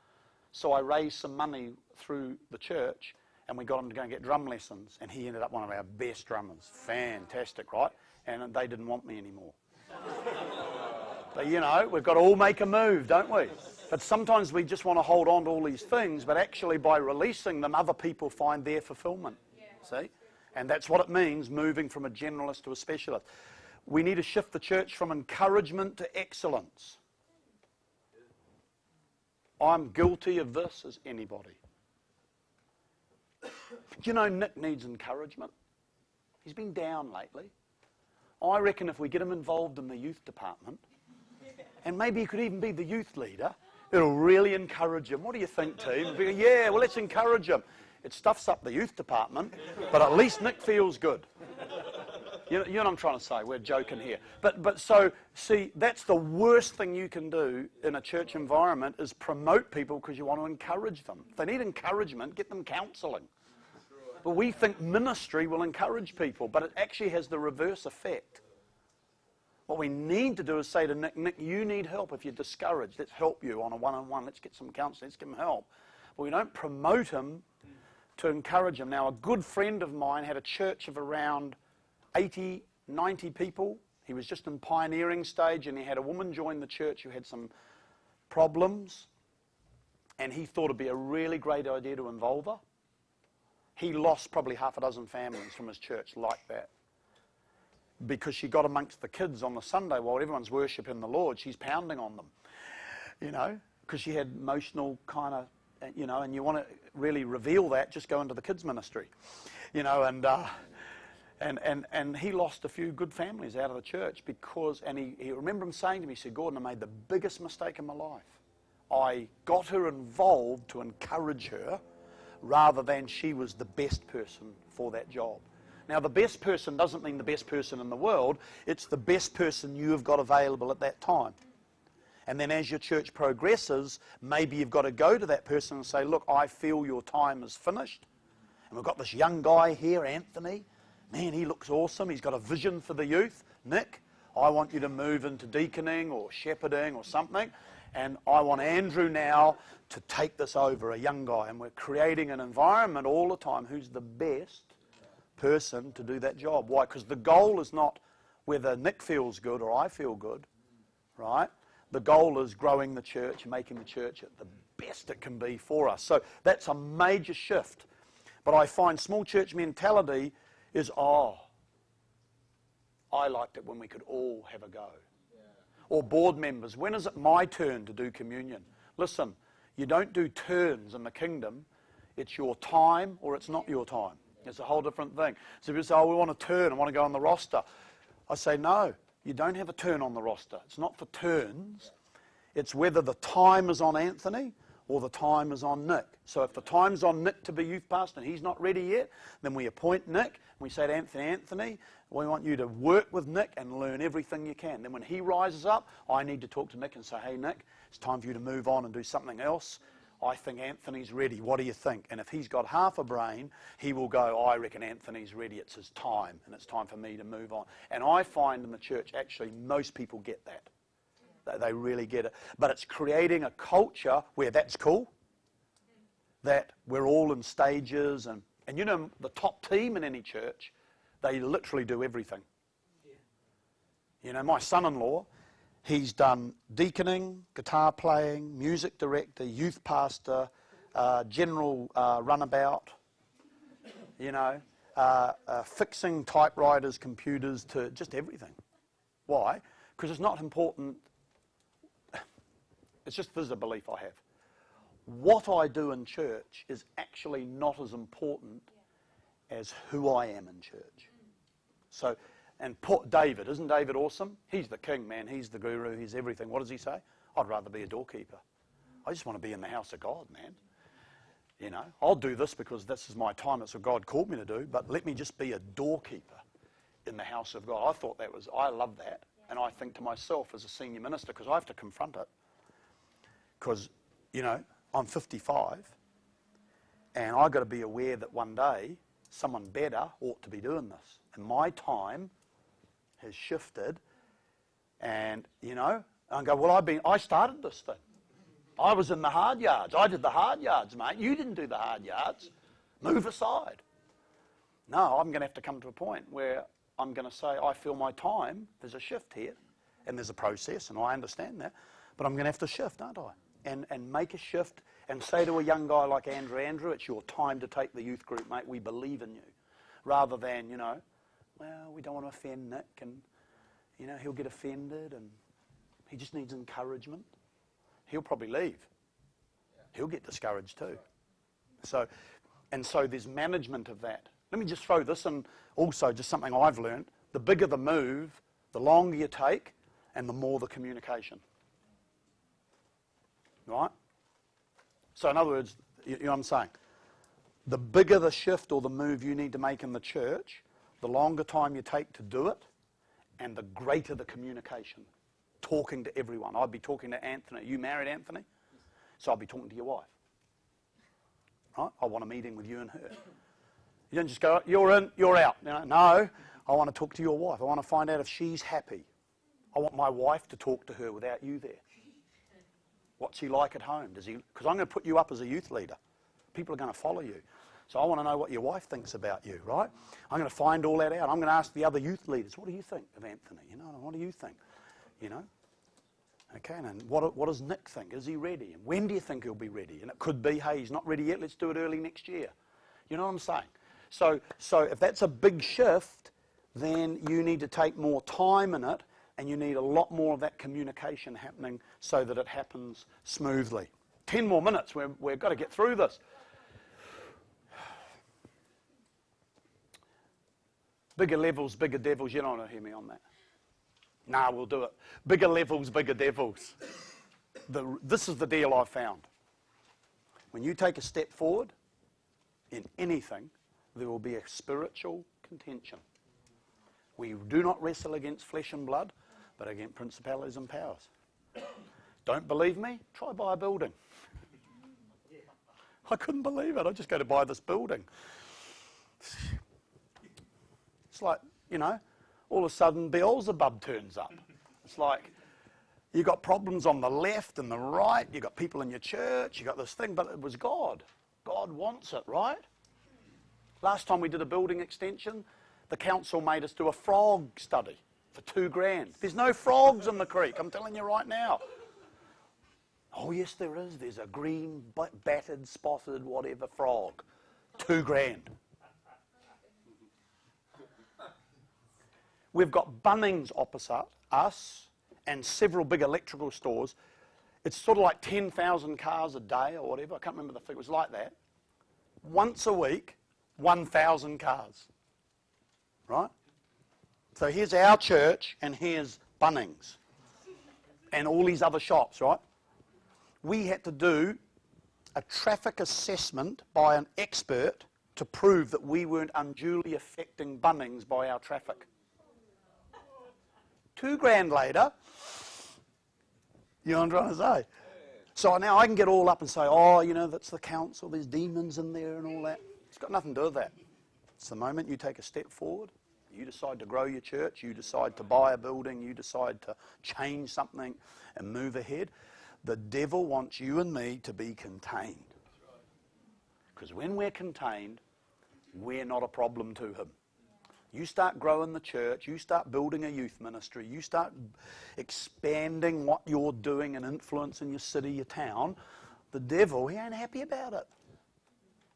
So I raised some money through the church, and we got him to go and get drum lessons. And he ended up one of our best drummers. Fantastic, right? And they didn't want me anymore. But, you know, we've got to all make a move, don't we? But sometimes we just want to hold on to all these things, but actually by releasing them, other people find their fulfillment. Yeah. See? And that's what it means, moving from a generalist to a specialist. We need to shift the church from encouragement to excellence. I'm guilty of this as anybody. Do you know Nick needs encouragement? He's been down lately. I reckon if we get him involved in the youth department, and maybe he could even be the youth leader, it'll really encourage him. What do you think, team? Yeah, well, let's encourage him. It stuffs up the youth department, but at least Nick feels good. You know what I'm trying to say? We're joking here. But so, see, that's the worst thing you can do in a church environment is promote people because you want to encourage them. If they need encouragement, get them counselling. But we think ministry will encourage people, but it actually has the reverse effect. What we need to do is say to Nick, Nick, you need help if you're discouraged. Let's help you on a one-on-one. Let's get some counselling. Let's give him help. But we don't promote him to encourage him. Now, a good friend of mine had a church of around 80, 90 people. He was just in pioneering stage, and he had a woman join the church who had some problems, and he thought it'd be a really great idea to involve her. He lost probably half a dozen families from his church like that, because she got amongst the kids on the Sunday while everyone's worshipping the Lord. She's pounding on them, you know, because she had emotional kind of, you know, and you want to really reveal that, just go into the kids ministry, you know, and he lost a few good families out of the church because, and he remember him saying to me, he said, Gordon, I made the biggest mistake in my life. I got her involved to encourage her rather than she was the best person for that job. Now, the best person doesn't mean the best person in the world. It's the best person you have got available at that time. And then as your church progresses, maybe you've got to go to that person and say, look, I feel your time is finished, And we've got this young guy here, Anthony. Man, he looks awesome. He's got a vision for the youth. Nick, I want you to move into deaconing or shepherding or something. And I want Andrew now to take this over, a young guy. And we're creating an environment all the time. Who's the best person to do that job? Why? Because the goal is not whether Nick feels good or I feel good, right? The goal is growing the church and making the church at the best it can be for us. So that's a major shift. But I find small church mentality is, I liked it when we could all have a go. Yeah. Or board members, when is it my turn to do communion? Listen, you don't do turns in the kingdom. It's your time or it's not your time. It's a whole different thing. So people say, we want to turn, I want to go on the roster. I say, no, you don't have a turn on the roster. It's not for turns. It's whether the time is on Anthony or the time is on Nick. So if the time's on Nick to be youth pastor and he's not ready yet, then we appoint Nick and we say to Anthony, we want you to work with Nick and learn everything you can. Then when he rises up, I need to talk to Nick and say, hey Nick, it's time for you to move on and do something else. I think Anthony's ready. What do you think? And if he's got half a brain, he will go, I reckon Anthony's ready. It's his time, and it's time for me to move on. And I find in the church, actually, most people get that. They really get it. But it's creating a culture where that's cool, that we're all in stages. And you know, the top team in any church, they literally do everything. You know, my son-in-law, he's done deaconing, guitar playing, music director, youth pastor, general runabout, you know, fixing typewriters, computers, to just everything. Why? Because it's not important. It's just, this is a belief I have. What I do in church is actually not as important as who I am in church. So, and David, isn't David awesome? He's the king, man. He's the guru. He's everything. What does he say? I'd rather be a doorkeeper. I just want to be in the house of God, man. You know, I'll do this because this is my time. It's what God called me to do. But let me just be a doorkeeper in the house of God. I love that. And I think to myself as a senior minister, because I have to confront it. Because, you know, I'm 55. And I've got to be aware that one day someone better ought to be doing this. And my time has shifted, and, you know, I go, well, I started this thing. I was in the hard yards. I did the hard yards, mate. You didn't do the hard yards. Move aside. No, I'm going to have to come to a point where I'm going to say, I feel my time, there's a shift here, and there's a process, and I understand that, but I'm going to have to shift, aren't I? And make a shift and say to a young guy like Andrew, it's your time to take the youth group, mate. We believe in you. Rather than, you know, well, we don't want to offend Nick, and, you know, he'll get offended, and he just needs encouragement. He'll probably leave. He'll get discouraged too. So there's management of that. Let me just throw this in also, just something I've learned. The bigger the move, the longer you take, and the more the communication. Right? So in other words, you know what I'm saying? The bigger the shift or the move you need to make in the church, the longer time you take to do it, and the greater the communication. Talking to everyone. I'd be talking to Anthony. You married, Anthony? So I'll be talking to your wife. Right? I want a meeting with you and her. You don't just go, you're in, you're out. You know, no, I want to talk to your wife. I want to find out if she's happy. I want my wife to talk to her without you there. What's she like at home? Because I'm going to put you up as a youth leader. People are going to follow you. So I want to know what your wife thinks about you, right? I'm going to find all that out. I'm going to ask the other youth leaders, what do you think of Anthony? You know, what do you think? You know? Okay, and what does Nick think? Is he ready? And when do you think he'll be ready? And it could be, hey, he's not ready yet, let's do it early next year. You know what I'm saying? So if that's a big shift, then you need to take more time in it, and you need a lot more of that communication happening so that it happens smoothly. 10 more minutes, we've got to get through this. Bigger levels, bigger devils. You're not going to hear me on that. Nah, we'll do it. Bigger levels, bigger devils. This is the deal I've found. When you take a step forward in anything, there will be a spiritual contention. We do not wrestle against flesh and blood, but against principalities and powers. Don't believe me? Try buy a building. I couldn't believe it. I just go to buy this building. It's like, all of a sudden Beelzebub turns up. It's like you've got problems on the left and the right, you've got people in your church, you've got this thing, but it was God. God wants it, right? Last time we did a building extension, the council made us do a frog study for $2,000. There's no frogs in the creek, I'm telling you right now. Oh yes there is, there's a green, battered, spotted, whatever frog. $2,000. We've got Bunnings opposite us and several big electrical stores. It's sort of like 10,000 cars a day or whatever. I can't remember the figure. It was like that. Once a week, 1,000 cars. Right? So here's our church and here's Bunnings and all these other shops, right? We had to do a traffic assessment by an expert to prove that we weren't unduly affecting Bunnings by our traffic. $2,000 later, you know what I'm trying to say? So now I can get all up and say, oh, that's the council, there's demons in there and all that. It's got nothing to do with that. It's the moment you take a step forward, you decide to grow your church, you decide to buy a building, you decide to change something and move ahead. The devil wants you and me to be contained. Because when we're contained, we're not a problem to him. You start growing the church, you start building a youth ministry, you start expanding what you're doing and influencing your city, your town, the devil, he ain't happy about it.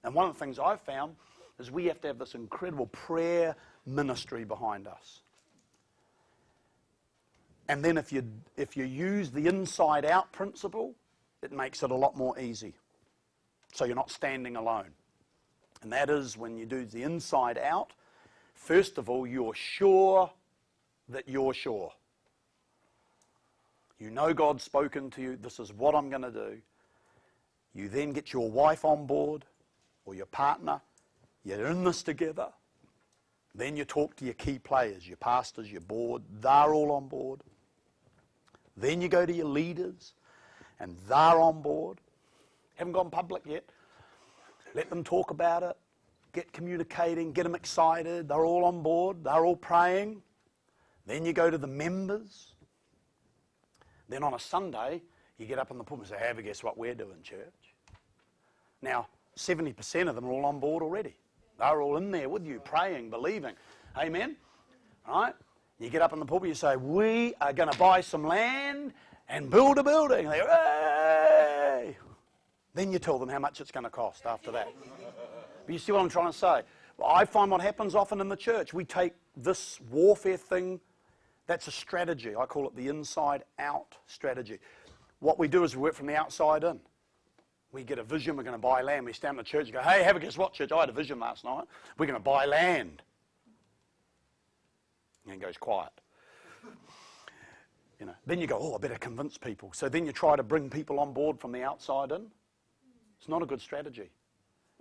And one of the things I've found is we have to have this incredible prayer ministry behind us. And then if you use the inside-out principle, it makes it a lot more easy. So you're not standing alone. And that is when you do the inside-out, first of all, you're sure that you're sure. You know God's spoken to you, this is what I'm going to do. You then get your wife on board, or your partner, you're in this together. Then you talk to your key players, your pastors, your board, they're all on board. Then you go to your leaders, and they're on board. Haven't gone public yet. Let them talk about it. Get communicating, get them excited. They're all on board. They're all praying. Then you go to the members. Then on a Sunday, you get up in the pulpit and say, hey, guess what we're doing, church? Now, 70% of them are all on board already. They're all in there with you, praying, believing. Amen? Right? You get up in the pulpit and you say, we are going to buy some land and build a building. And they go, hey! Then you tell them how much it's going to cost after that. But you see what I'm trying to say? Well, I find what happens often in the church, we take this warfare thing, that's a strategy. I call it the inside-out strategy. What we do is we work from the outside in. We get a vision, we're going to buy land. We stand in the church and go, hey, guess what, church? I had a vision last night. We're going to buy land. And it goes quiet. Then you go, oh, I better convince people. So then you try to bring people on board from the outside in. It's not a good strategy.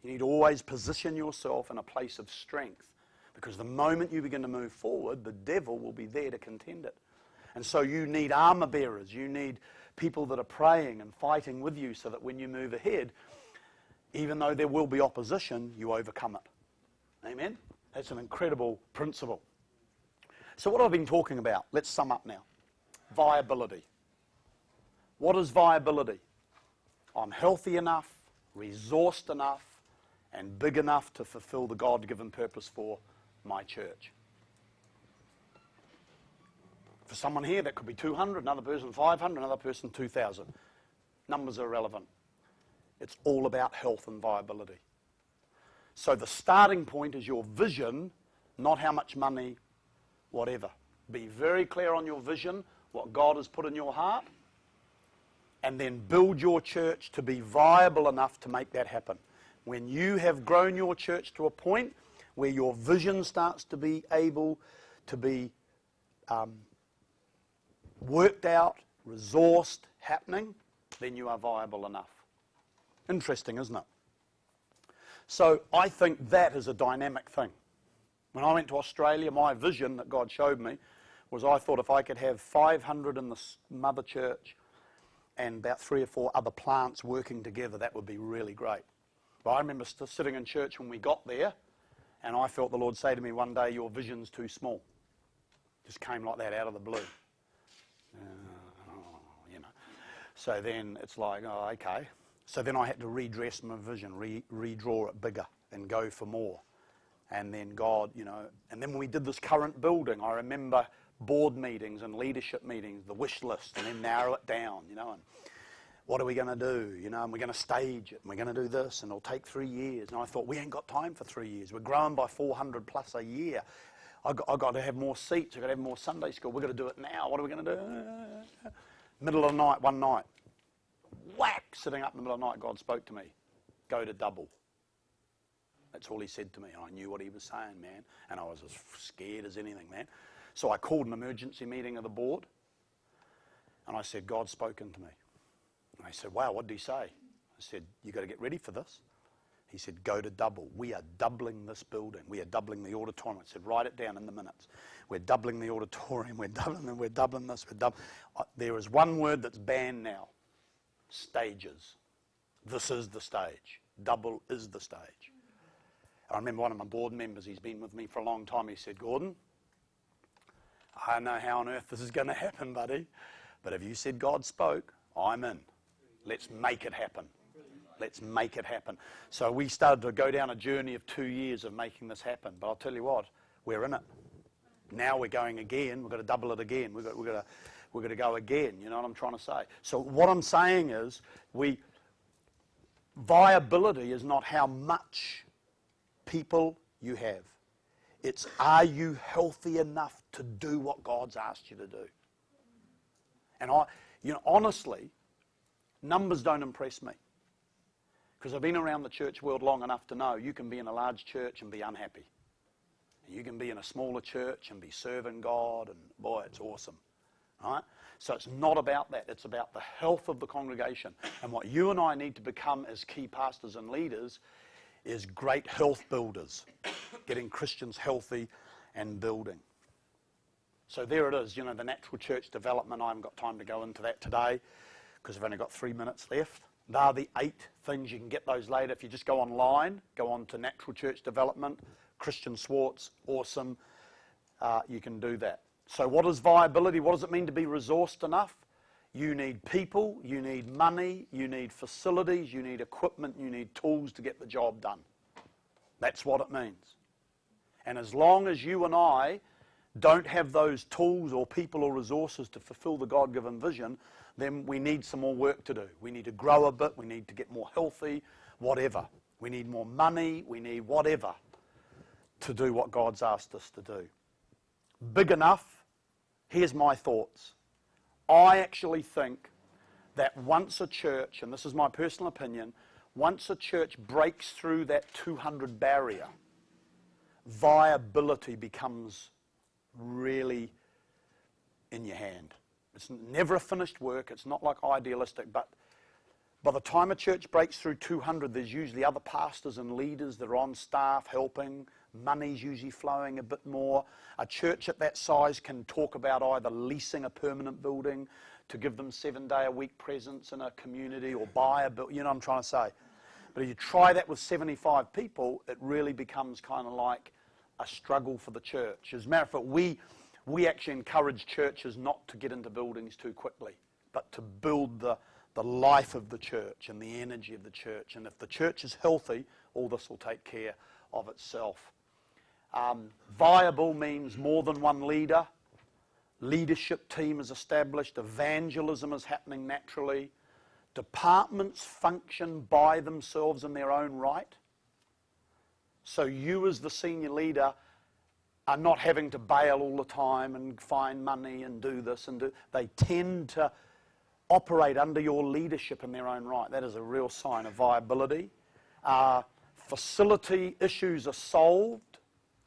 You need to always position yourself in a place of strength, because the moment you begin to move forward, the devil will be there to contend it. And so you need armor bearers. You need people that are praying and fighting with you so that when you move ahead, even though there will be opposition, you overcome it. Amen? That's an incredible principle. So what have I been talking about? Let's sum up now. Viability. What is viability? I'm healthy enough, resourced enough, and big enough to fulfill the God-given purpose for my church. For someone here, that could be 200, another person 500, another person 2,000. Numbers are irrelevant. It's all about health and viability. So the starting point is your vision, not how much money, whatever. Be very clear on your vision, what God has put in your heart, and then build your church to be viable enough to make that happen. When you have grown your church to a point where your vision starts to be able to be worked out, resourced, happening, then you are viable enough. Interesting, isn't it? So I think that is a dynamic thing. When I went to Australia, my vision that God showed me was I thought if I could have 500 in the mother church and about 3 or 4 other plants working together, that would be really great. But I remember sitting in church when we got there, And I felt the Lord say to me one day, your vision's too small. Just came like that out of the blue. You know. So then it's like, oh, okay. So then I had to redress my vision, redraw it bigger and go for more. And then God, you know, and then when we did this current building, I remember board meetings and leadership meetings, the wish list, and then narrow it down, you know, and what are we going to do, you know, and we're going to stage it, and we're going to do this, and it'll take 3 years. And I thought, we ain't got time for 3 years. We're growing by 400 plus a year. I've got to have more seats. I've got to have more Sunday school. We've got to do it now. What are we going to do? Middle of the night, one night, whack, sitting up in the middle of the night, God spoke to me, go to double. That's all he said to me. I knew what he was saying, man, and I was as scared as anything, man. So I called an emergency meeting of the board, and I said, God's spoken to me. And they said, wow, what did he say? I said, you got to get ready for this. He said, go to double. We are doubling this building. We are doubling the auditorium. I said, write it down in the minutes. We're doubling the auditorium. We're doubling this. There is one word that's banned now. Stages. This is the stage. Double is the stage. I remember one of my board members, he's been with me for a long time, he said, Gordon, I don't know how on earth this is going to happen, buddy, but if you said God spoke, I'm in. Let's make it happen. Let's make it happen. So we started to go down a journey of 2 years of making this happen. But I'll tell you what, we're in it. Now we're going again. We've got to double it again. We've got to go again. You know what I'm trying to say? So what I'm saying is, viability is not how much people you have. It's, are you healthy enough to do what God's asked you to do? And honestly, numbers don't impress me. Because I've been around the church world long enough to know you can be in a large church and be unhappy. And you can be in a smaller church and be serving God, and boy, it's awesome. Right? So it's not about that. It's about the health of the congregation. And what you and I need to become as key pastors and leaders is great health builders, getting Christians healthy and building. So there it is, you know, the natural church development. I haven't got time to go into that today because I've only got 3 minutes left. There are the 8 things. You can get those later. If you just go online, go on to natural church development, Christian Swartz, awesome. You can do that. So what is viability? What does it mean to be resourced enough? You need people, you need money, you need facilities, you need equipment, you need tools to get the job done. That's what it means. And as long as you and I don't have those tools or people or resources to fulfill the God-given vision, then we need some more work to do. We need to grow a bit, we need to get more healthy, whatever. We need more money, we need whatever to do what God's asked us to do. Big enough, here's my thoughts. I actually think that once a church, and this is my personal opinion, once a church breaks through that 200 barrier, viability becomes really in your hand. It's never a finished work. It's not like idealistic, but by the time a church breaks through 200, there's usually other pastors and leaders that are on staff helping. Money's usually flowing a bit more. A church at that size can talk about either leasing a permanent building to give them 7-day-a-week presence in a community, or buy a building. You know what I'm trying to say? But if you try that with 75 people, it really becomes kind of like a struggle for the church. As a matter of fact, we actually encourage churches not to get into buildings too quickly, but to build the life of the church and the energy of the church. And if the church is healthy, all this will take care of itself. Viable means more than one leader. Leadership team is established. Evangelism is happening naturally. Departments function by themselves in their own right. So you as the senior leader are not having to bail all the time and find money and do this and do. They tend to operate under your leadership in their own right. That is a real sign of viability. Facility issues are solved.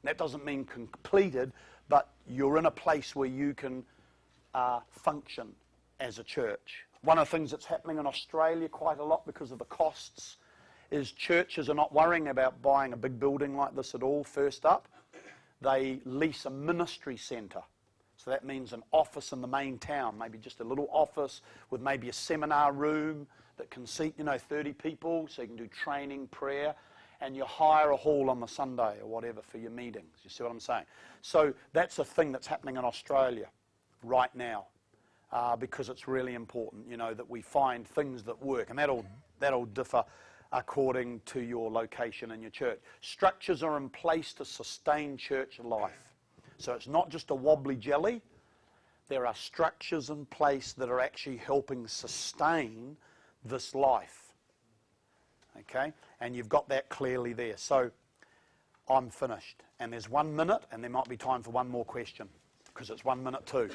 That doesn't mean completed, but you're in a place where you can function as a church. One of the things that's happening in Australia quite a lot because of the costs is churches are not worrying about buying a big building like this at all. First up, they lease a ministry centre. So that means an office in the main town, maybe just a little office with maybe a seminar room that can seat, 30 people, so you can do training, prayer. and you hire a hall on the Sunday or whatever for your meetings. You see what I'm saying? So that's a thing that's happening in Australia right now, because it's really important, you know, that we find things that work, and that'll differ according to your location and your church. Structures are in place to sustain church life. So it's not just a wobbly jelly. There are structures in place that are actually helping sustain this life. Okay? And you've got that clearly there. So I'm finished. And there's 1 minute, and there might be time for one more question, because it's 1 minute too.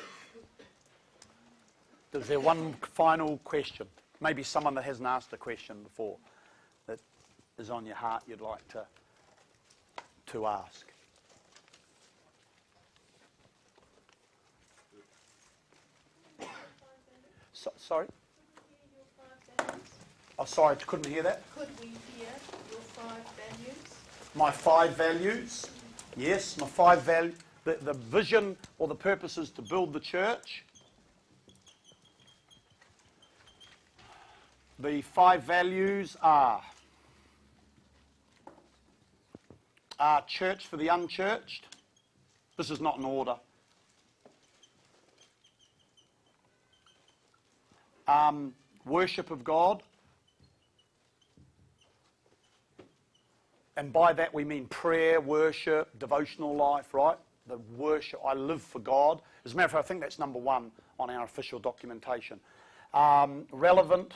Is there one final question? Maybe someone that hasn't asked a question before that is on your heart you'd like to ask. Sorry? Oh, sorry, I couldn't hear that. Could we hear your 5 values? My 5 values? Yes, my 5 values. The vision or the purpose is to build the church. The 5 values are church for the unchurched. This is not in order. Worship of God. And by that we mean prayer, worship, devotional life, right? The worship, I live for God. As a matter of fact, I think that's number 1 on our official documentation. Relevant.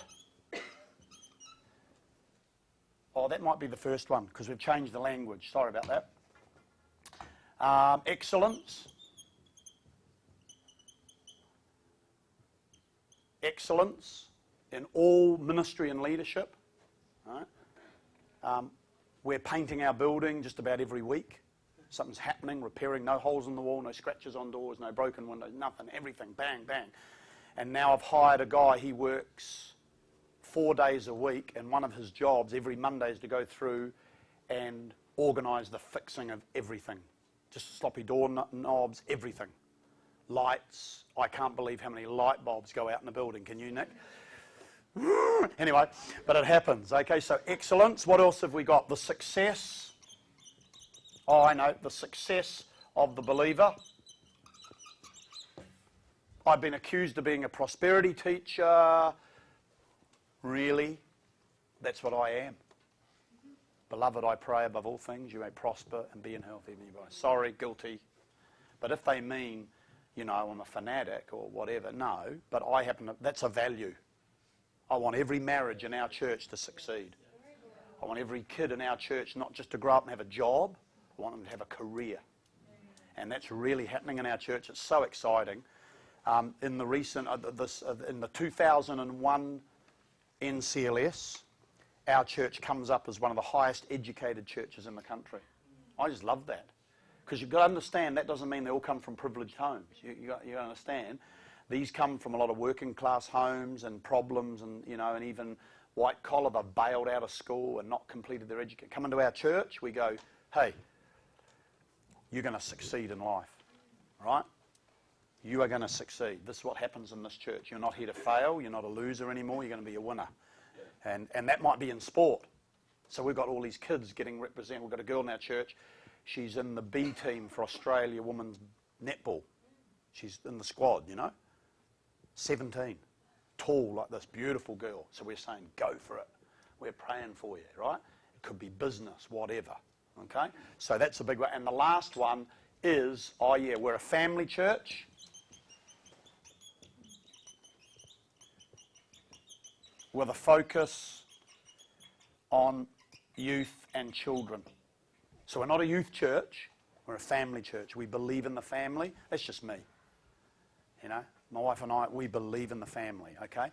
Oh, that might be the first one, because we've changed the language. Sorry about that. Excellence. Excellence in all ministry and leadership. Right? We're painting our building just about every week. Something's happening, repairing, no holes in the wall, no scratches on doors, no broken windows, nothing, everything, bang, bang. And now I've hired a guy, he works 4 days a week, and one of his jobs every Monday is to go through and organise the fixing of everything. Just sloppy door knobs, everything. Lights, I can't believe how many light bulbs go out in the building, can you, Nick? Anyway, but it happens. Okay, so excellence. What else have we got? The success. Oh, I know, the success of the believer. I've been accused of being a prosperity teacher. Really? That's what I am. Beloved, I pray above all things you may prosper and be in health even you both. Sorry, guilty. But if they mean, you know, I'm a fanatic or whatever, no. But I happen to, that's a value. I want every marriage in our church to succeed. I want every kid in our church not just to grow up and have a job, I want them to have a career. And that's really happening in our church. It's so exciting. In the recent, in the 2001 NCLS, our church comes up as one of the highest educated churches in the country. I just love that. Because you've got to understand, that doesn't mean they all come from privileged homes. You got to understand, these come from a lot of working class homes and problems, and you know, and even white collar, they've bailed out of school and not completed their education. Come into our church, we go, hey, you're going to succeed in life, right? You are going to succeed. This is what happens in this church. You're not here to fail. You're not a loser anymore. You're going to be a winner. And that might be in sport. So we've got all these kids getting represented. We've got a girl in our church. She's in the B team for Australia women's netball. She's in the squad, you know. 17. Tall like this, beautiful girl. So we're saying, go for it. We're praying for you, right? It could be business, whatever. Okay? So that's a big one. And the last one is, oh yeah, we're a family church. With a focus on youth and children. So we're not a youth church, we're a family church. We believe in the family. That's just me. You know, my wife and I, we believe in the family, okay?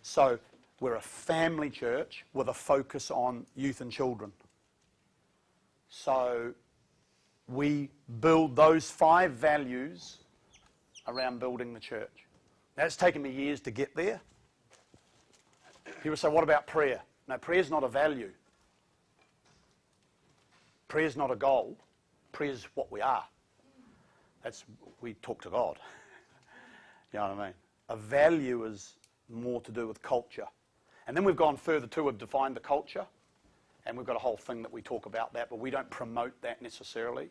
So we're a family church with a focus on youth and children. So we build those 5 values around building the church. Now, it's taken me years to get there. People say, what about prayer? No, prayer's not a value. Prayer's not a goal. Prayer's what we are. We talk to God. You know what I mean? A value is more to do with culture. And then we've gone further too, we've defined the culture. And we've got a whole thing that we talk about that, but we don't promote that necessarily.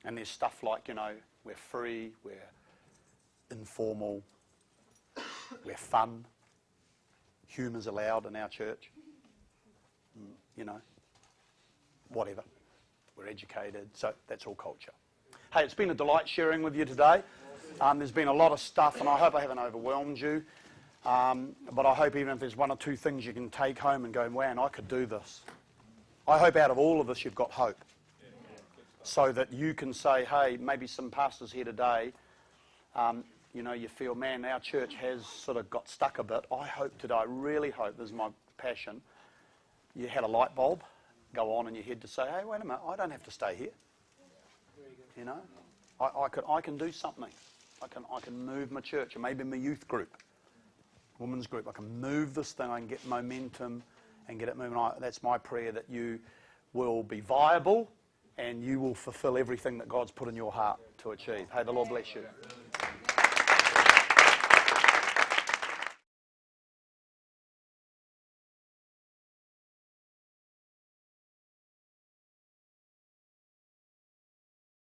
And there's stuff like, we're free, we're informal, we're fun, humour's allowed in our church, whatever. We're educated, so that's all culture. Hey, it's been a delight sharing with you today. There's been a lot of stuff, and I hope I haven't overwhelmed you. But I hope even if there's one or two things you can take home and go, man, I could do this. I hope out of all of this you've got hope. So that you can say, hey, maybe some pastors here today, you feel, man, our church has sort of got stuck a bit. I hope today, I really hope, this is my passion, you had a light bulb go on in your head to say, hey, wait a minute, I don't have to stay here. I can do something. I can move my church, or maybe my youth group, women's group. I can move this thing, I can get momentum and get it moving. That's my prayer, that you will be viable and you will fulfill everything that God's put in your heart to achieve. Hey, the Lord bless you.